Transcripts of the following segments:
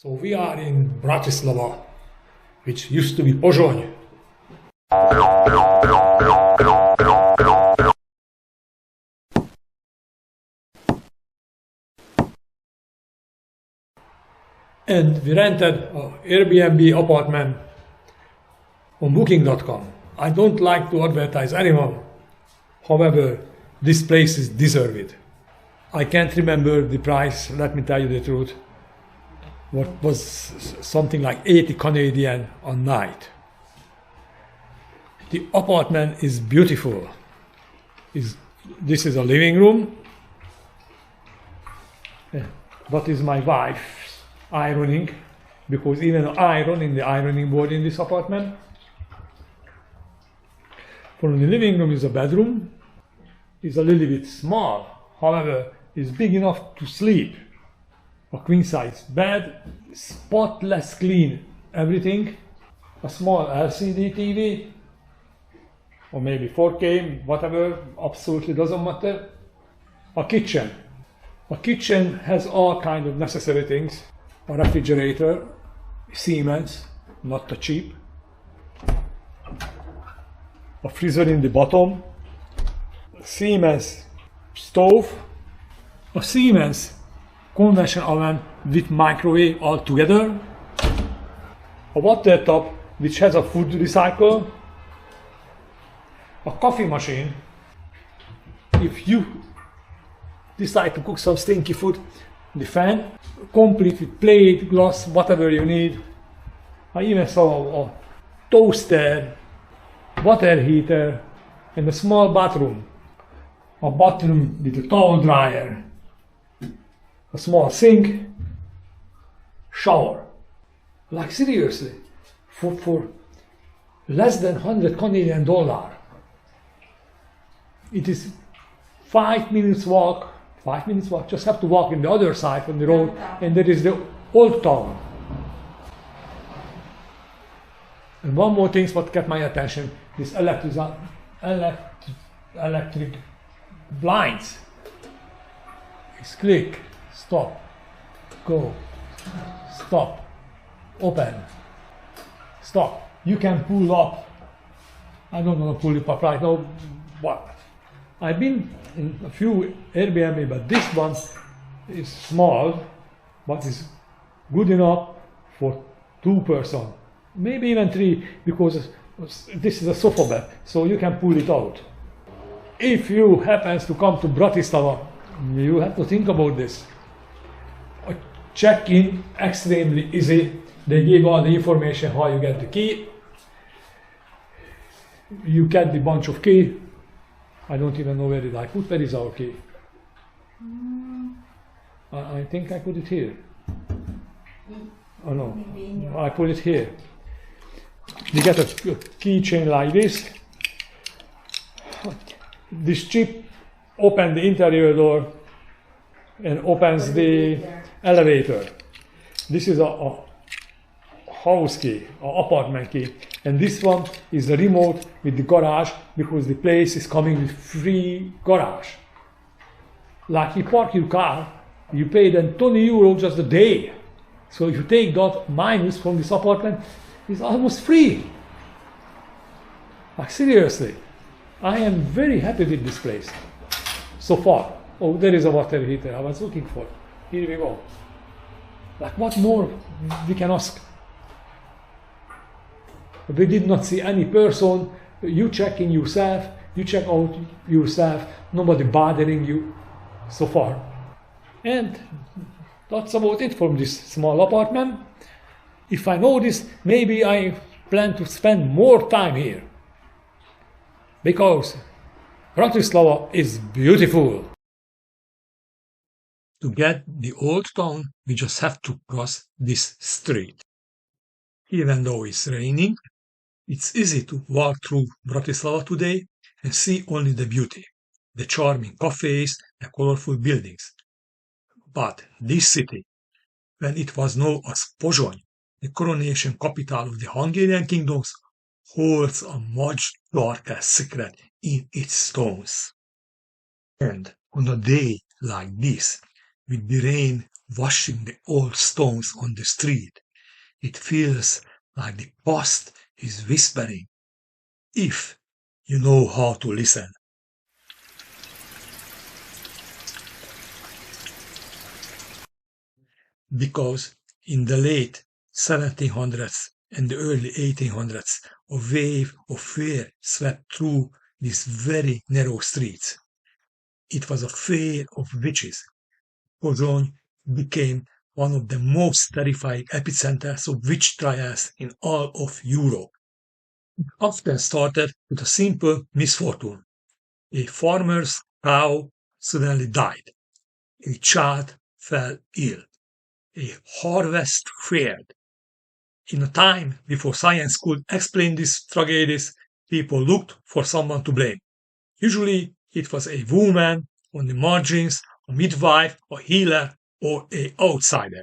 So we are in Bratislava, which used to be Pozsony. And we rented an Airbnb apartment on booking.com. I don't like to advertise anyone. However, this place is deserved. I can't remember the price, let me tell you the truth. What was something like 80 Canadian a night. The apartment is beautiful. This is a living room. That is my wife's ironing, because even an iron in the ironing board in this apartment. From the living room is a bedroom. It's a little bit small, however, it's big enough to sleep. A queen size bed, spotless clean everything, a small LCD TV, or maybe 4K, whatever, absolutely doesn't matter. A kitchen. A kitchen has all kind of necessary things. A refrigerator, Siemens, not the cheap. A freezer in the bottom. A Siemens stove. A Siemens convection oven with microwave all together. A water tub which has a food recycle. A coffee machine. If you decide to cook some stinky food, the fan, complete with plate, glass, whatever you need. I even saw a toaster, water heater, and a small bathroom. A bathroom with a towel dryer. A small sink, shower. Like seriously, for less than 100 Canadian dollar. It is 5 minutes walk, just have to walk in the other side from the road, and there is the old town. And one more thing what kept my attention, this electric blinds. It's click. Stop, go, stop, open, stop. You can pull up. I don't want to pull it up right now, but I've been in a few Airbnb, but this one is small, but is good enough for 2 persons, maybe even 3, because this is a sofa bed, so you can pull it out. If you happen to come to Bratislava, you have to think about this. Check-in, extremely easy. They give all the information how you get the key. You get the bunch of key. I don't even know where did I put. Where is our key? I think I put it here. Oh no, I put it here. You get a keychain like this. This chip opens the interior door and opens the elevator. This is a house key, an apartment key, and this one is the remote with the garage, because the place is coming with free garage. Like you park your car, you pay then €20 just a day. So if you take that minus from this apartment, it's almost free. Like seriously, I am very happy with this place so far. Oh, there is a water heater I was looking for. Here we go. Like what more we can ask? We did not see any person. You check in yourself, you check out yourself, nobody bothering you so far. And that's about it from this small apartment. If I know this, maybe I plan to spend more time here. Because Bratislava is beautiful. To get the old town, we just have to cross this street. Even though it's raining, it's easy to walk through Bratislava today and see only the beauty, the charming cafes and colorful buildings. But this city, when it was known as Pozsony, the coronation capital of the Hungarian kingdoms, holds a much darker secret in its stones. And on a day like this, with the rain washing the old stones on the street. It feels like the past is whispering, if you know how to listen. Because in the late 1700s and the early 1800s, a wave of fear swept through these very narrow streets. It was a fear of witches. Pozsony became one of the most terrifying epicenters of witch trials in all of Europe. It often started with a simple misfortune. A farmer's cow suddenly died. A child fell ill. A harvest failed. In a time before science could explain these tragedies, people looked for someone to blame. Usually it was a woman on the margins, a midwife, a healer, or an outsider.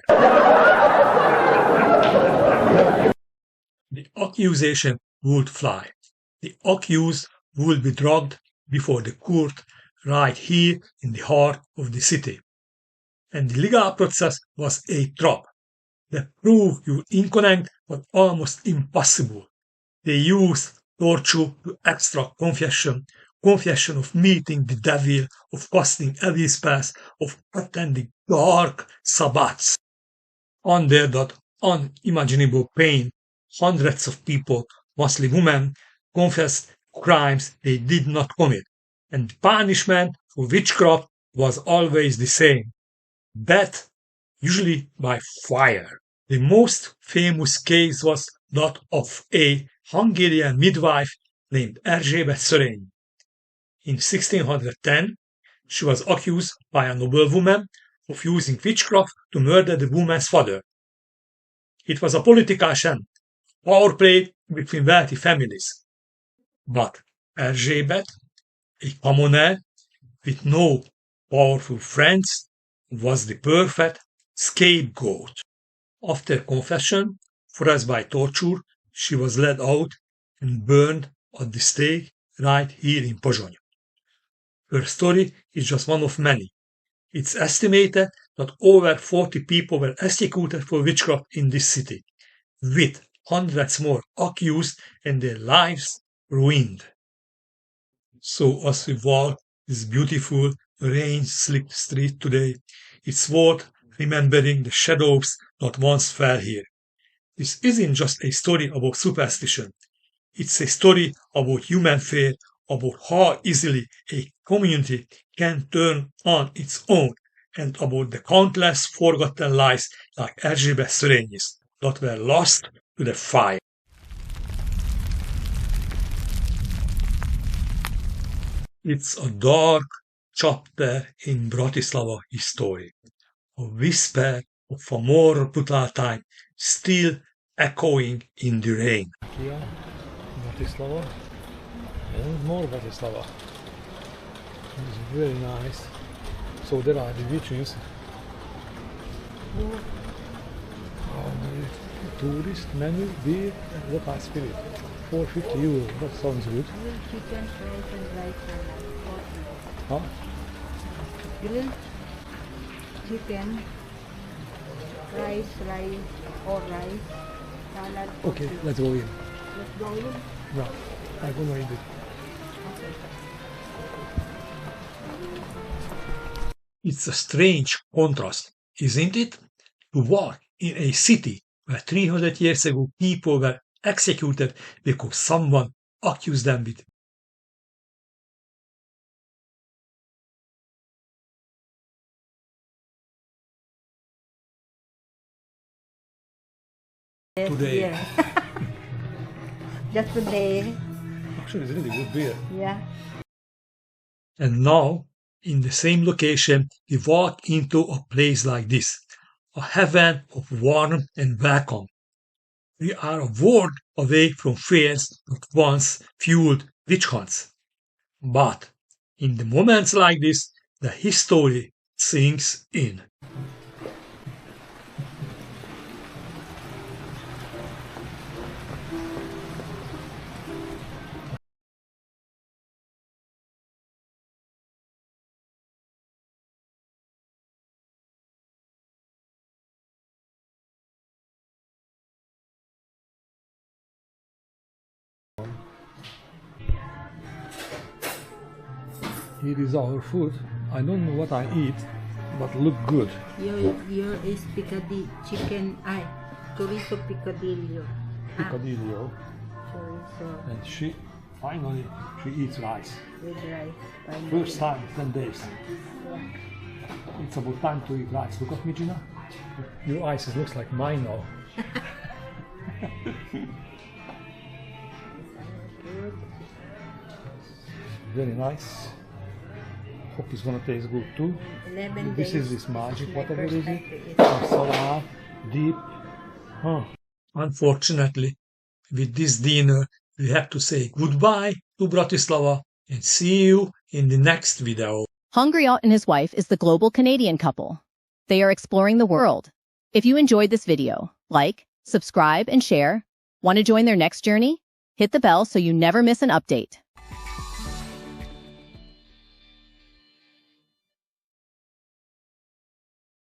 The accusation would fly. The accused would be dragged before the court right here in the heart of the city. And the legal process was a trap. The proof you incorrect was almost impossible. They used torture to extract confession of meeting the devil, of casting evil spells, of attending dark Sabbats. Under that unimaginable pain, hundreds of people, mostly women, confessed crimes they did not commit, and the punishment for witchcraft was always the same: death, usually by fire. The most famous case was that of a Hungarian midwife named Erzsébet Szörényi. In 1610, she was accused by a noblewoman of using witchcraft to murder the woman's father. It was a political sham, power play between wealthy families. But Erzsébet, a commoner with no powerful friends, was the perfect scapegoat. After confession, forced by torture, she was led out and burned at the stake right here in Pozsony. Her story is just one of many. It's estimated that over 40 people were executed for witchcraft in this city, with hundreds more accused and their lives ruined. So as we walk this beautiful rain-slicked street today, it's worth remembering the shadows that once fell here. This isn't just a story about superstition. It's a story about human fear, about how easily a community can turn on its own, and about the countless forgotten lives like Erzsébet Szörényi's that were lost to the fire. It's a dark chapter in Bratislava history, a whisper of a more brutal time still echoing in the rain. Yeah, Bratislava, and more Bratislava. It's very nice. So there are the witches. Tourist menu, beer, and local spirit. 450 euro. That sounds good. Chicken, rice and rice salad. Huh? Grilled chicken, rice, or rice, salad. Okay, let's go in. Let's go in. Yeah, I'm gonna eat it. Okay. It's a strange contrast, isn't it? To walk in a city where 300 years ago people were executed because someone accused them with Yes, today. beer. Just today. Actually, it's really good beer. Yeah. And now, in the same location, we walk into a place like this, a heaven of warmth and welcome. We are a world away from fears that once fueled witch hunts. But in the moments like this, the history sinks in. Here is our food. I don't know what I eat, but look good. Your is Piccadilly chicken. Chorizo picadillo. Picadillo. Chorizo And she eats rice. with rice. Finally. First time, 10 days. It's about time to eat rice. Look at me, Gina. Your eyes, it looks like mine now. Good. Very nice. Hope it's gonna taste good too. 11 This days. is this magic, It's my whatever first is time it? to eat. Masala, deep. Unfortunately, with this dinner, we have to say goodbye to Bratislava and see you in the next video. Hungriot and his wife is the global Canadian couple. They are exploring the world. If you enjoyed this video, like, subscribe, and share. Want to join their next journey? Hit the bell so you never miss an update.